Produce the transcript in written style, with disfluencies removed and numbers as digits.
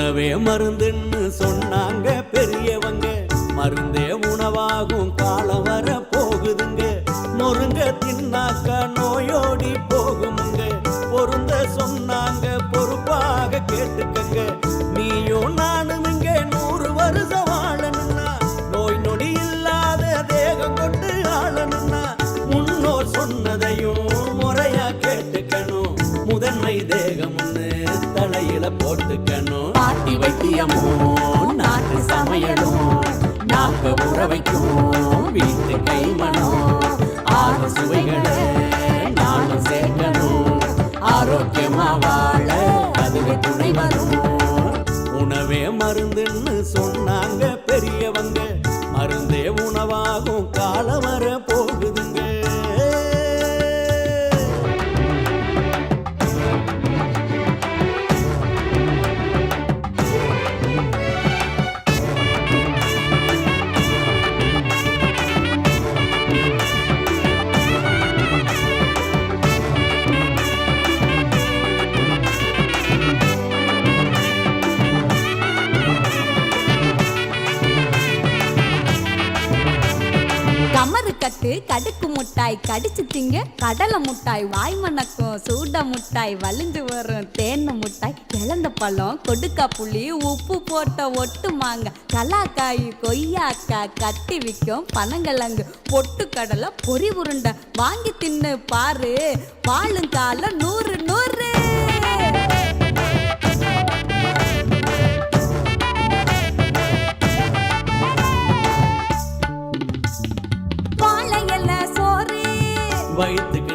உணவே மருந்துன்னு சொன்னாங்க பெரியவங்க, மருந்தே உணவாகும் காலம் வர போகுதுங்க. நொறுங்க தின்னாக்கா நோயோடி போகுமுங்க, பொருந்த சொன்னாங்க பொறுப்பாக கேட்டுக்கங்க. நீயும் நானும் இங்க 100 வருஷம் வாழணும்னா, நோய் நொடி இல்லாத தேகம் கொண்டு ஆளணும்னா, முன்னோர் சொன்னதையும் முறையா கேட்டுக்கணும். முதன்மை தேகம்னு தலையில போட்டுக்கணும். பாட்டி வைத்தியமும் நாட்டு சமையலும் நாக்க உற வைக்கும் வீட்டு கைமணம். 6 சுவைகளை நானும் சேர்க்கணும், ஆரோக்கியமா வாழ அதுவே துணை வரும். உணவே மருந்துன்னு சொன்னாங்க பெரியவங்க, மருந்தே உணவாகும் காலம் வர போகுதுங்க. கமரு கட்டு கடுக்கு முட்டாய் கடிச்சு திங்க கடலை முட்டாய், வாய் மணக்கும் சூட முட்டாய், வலிஞ்சு வரும் தேன் முட்டாய், இழந்த பழம் கொடுக்கா புளி உப்பு போட்ட ஒட்டு மாங்க, கலாக்காய் கொய்யாக்கா கட்டி விற்கும் பனங்கிழங்கு, பொட்டு கடலை பொறி உருண்டை வாங்கி தின்னு பாரு, வாழுங்கால 100 100. வயிற்றுக்கு